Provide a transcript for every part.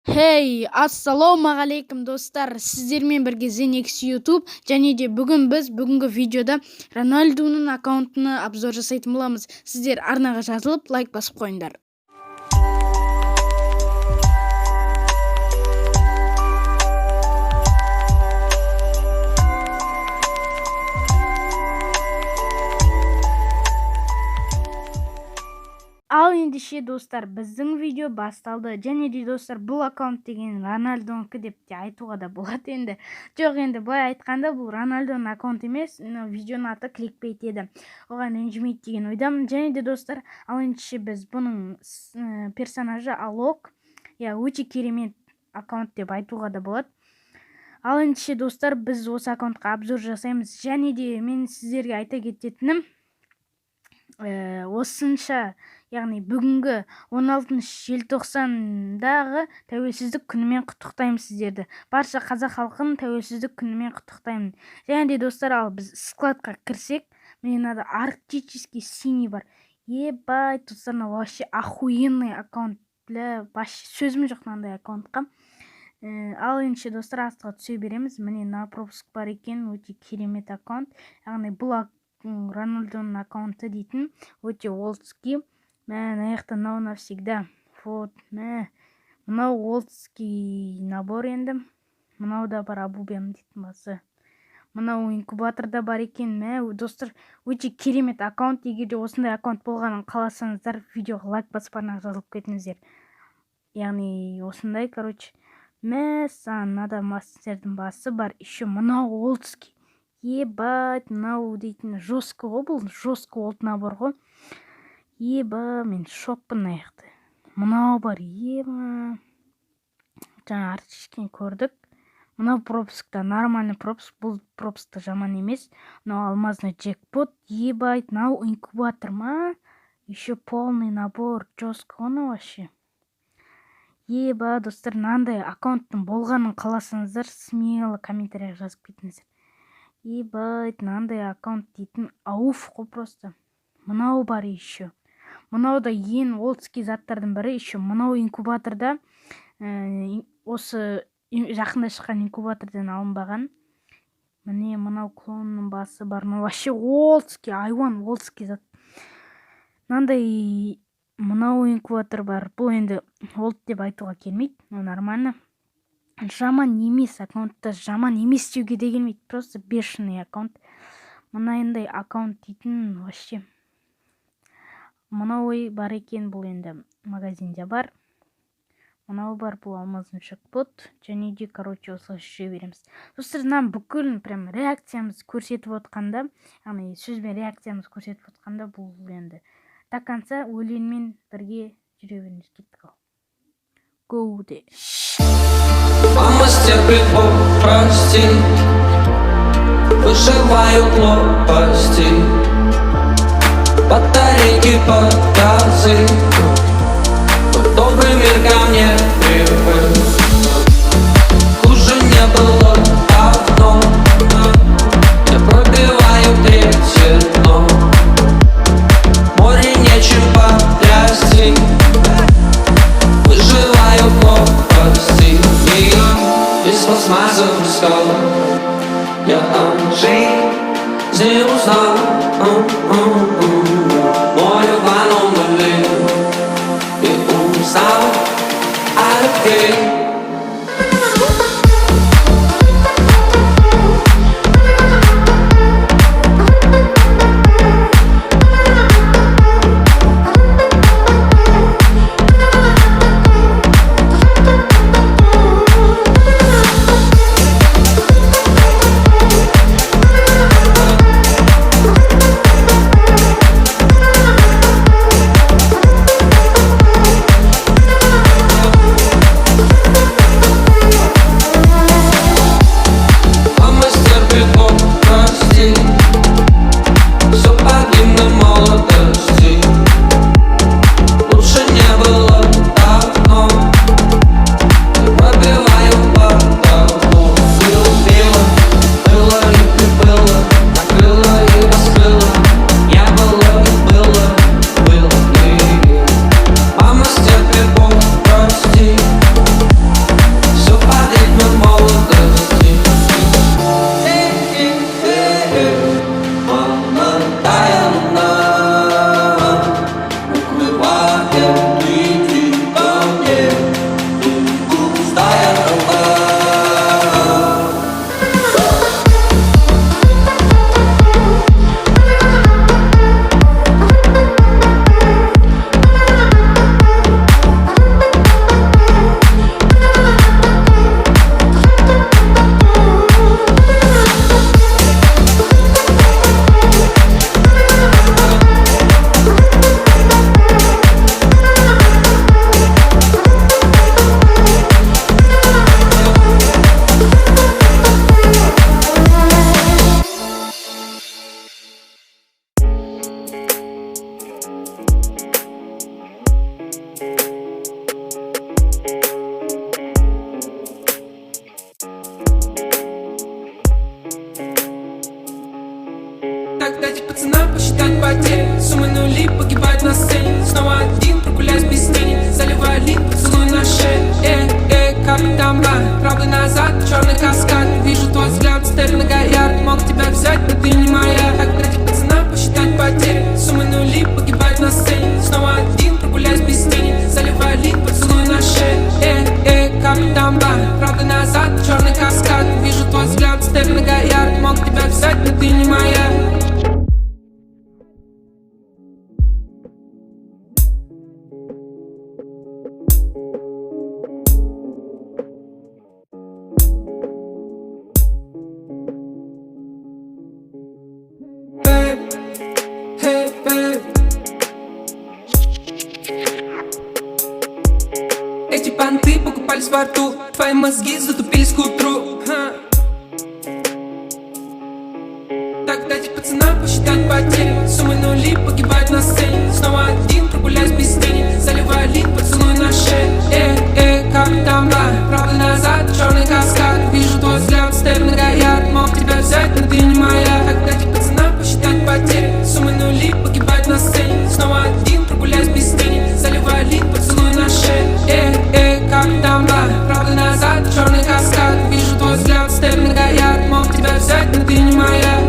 Ассалаумағалейкум достар, сіздермен бірге Zenix YouTube және де бүгінгі видеода Рональдоның аккаунтына обзор жасайтын боламыз. Сіздер арнаға жазылып лайк басып қойыңдар. Ал ендеше достар, біздің видео басталды. Және де достар, бұл аккаунт деген Рональдонікі деп те айтуға да болады енді. Жоқ, енді былай айтқанда бұл Рональдоның аккаунт емес, видеоның аты кликбейт еді. Оған ренжімейді деген ойдамын. Және де достар, ал ендеше біз бұның персонажы Алок, өте керемет аккаунт деп айтуға да болады. Ал ендеше достар, біз осы аккаунтқа обзор жасаймыз. Және де мен сіздерге айта кететінім, осынша, яғни бүгінгі 16 желтоқсандағы тәуелсіздік күнімен құттықтаймын сіздерді. Барша қазақ халқын тәуелсіздік күнімен құттықтаймын. Және де достар, ал біз складқа кірсек, мне надо арктический синий бар. Ебать, достар, вообще охуенный аккаунт. Вообще сөзім жоқ мынандай аккаунтқа. Ал ендеше достар, астыға түсе береміз. Міне на пропуск бар екен, өте керемет аккаунт. Яғни бұл Рональдоның аккаунты дейтін, өте олдский. Наяқта мынау навсегда. Вот, мынау олдский набор енді. Мынау да бар Абубем дейтін басы. Мынау инкубаторда бар екен. Достар, өте керемет аккаунт. Егер де осындай аккаунт болғанын қаласаңыздар, видеоға лайк басып арнаға жазылып кетіңіздер. Яғни осындай, короче. Саған мынада мастердің басы бар. Еще мынау олдский. Ебать, мынау дейтін жестко ғой, бұл жестко олд набор ғой. Еба, мен шокпын аяқты. Мынау бар, еба. Жаңа артишкен көрдік. Мынау пропускта, нормальный пропуск, бұл пропускта жаман емес. Мынау алмазный джекпот, ебать, мынау инкубатор ма? Еще полный набор, жестко оны вообще. Еба, достар, мынандай аккаунттың болғанын қаласаңыздар, смело комментария жазып кетіңіздер. Ебать, мынандай аккаунт дейтін ауф қой просто. Мынау бар еще. Мынау да ең олдский заттардың бірі. Еще мынау инкубаторда, осы жақында шыққан инкубатордан алынбаған. Міне мынау клонның басы бар. Вообще олдский, айуан олдский зат. Мынандай мынау инкубатор бар. Бұл енді олд деп айтуға келмейді. Нормально. Жаман емес аккаунтта, жаман емес деуге де келмейді. Просто бешеный аккаунт. Мынайындай аккаунт дейтін вообще. Мынау бар екен, бұл енді магазинде бар. Мынау бар, бұл алмазный джекпот. Және де, короче, осылай жүре береміз. Достар, бүкіл прям реакциямыз көрсетіп отқанда, яғни сөзбен реакциямыз көрсетіп отқанда, бұл енді до конца өлеңмен бірге жүре береміз. Кеттік ал. Go де. Мама, стерпи, прости, выживают лопасти, батарейки подгазы, добрый мир ко мне привык. Хуже не было давно, я пробиваю третье дно, море нечем потрясти, выживаю лопасти. Весь смазан скал, я о жизни узнал. Мою ванну налил и узнал о любви. черный каскад. Вижу твой взгляд, стель многоярд. Мог тебя взять, но ты не моя. Как тратить пацана, посчитать потери. Суммы нули, погибать на сцене. Снова один, прогуляюсь без тени. Заливай лик, поцелуй на шее. Капитан Блан, правда назад, черный каскад. Вижу твой взгляд, стель многоярд. Мог тебя взять, но ты не моя. Эти понты покупались во рту, твои мозги затупились к утру. Так дайте пацана посчитать потери. Суммы нули, погибать на сцене. Снова один, прогуляюсь без тени. Заливай лик, поцелуй на шее. Капитан Блан, правда назад, черный каскад. Вижу твой взгляд, стель многоярд. Мог тебя взять, но ты не моя. Так дайте пацана посчитать потери. Суммы нули, погибать на сцене. Снова один, прогуляюсь без тени. Заливай лик, поцелуй на шее. Капитан Блан, правда назад, черный каскад. Вижу твой взгляд, стель многоярд. Мог тебя взять, но ты не моя.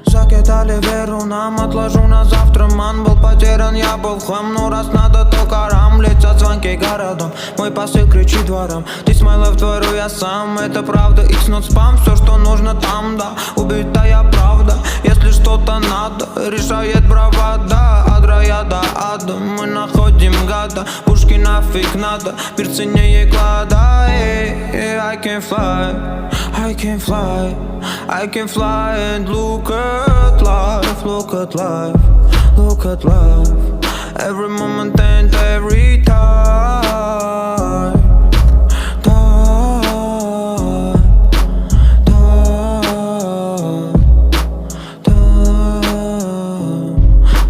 Закидали веру нам, отложу на завтра. Ман был потерян, я был в хлам. Ну раз надо, то карам. Летят звонки городом, мой посыл кричит двором. This my love, творю я сам. Это правда, it's not spam. Все, что нужно там, да, убитая правда. Если что-то надо, решает бравада. От рая до ада мы находим гада. Пушки нафиг надо, перцы не ей клада. I can fly, I can fly, I can fly and look at life, look at life, look at life. Every moment and every time. Time, time, time.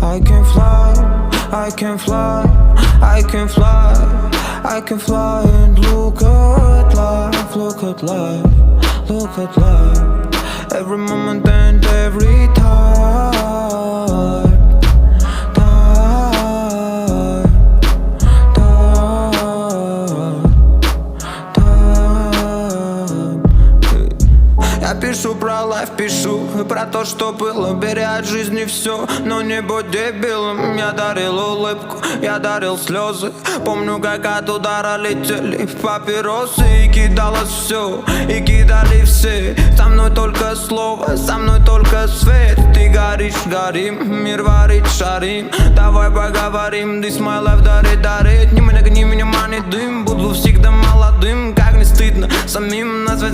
I can fly, I can fly, I can fly, I can fly and look at life, look at life, look at life. Every moment and every time. Time, time, time. Я пишу про лайф, пишу про то, что было. Бери от жизни все, но не будь дебилом. Я дарил улыбку, я дарил слезы. Помню, как от удара летели папиросы. И кидалось все, и кидали все. Со мной только слово, со мной только свет. Ты горишь, горим, мир варит, шарим. Давай поговорим, this my life, дарит. Не меня, не меня, мани дым. Буду всегда молодым, как не стыдно самим назвать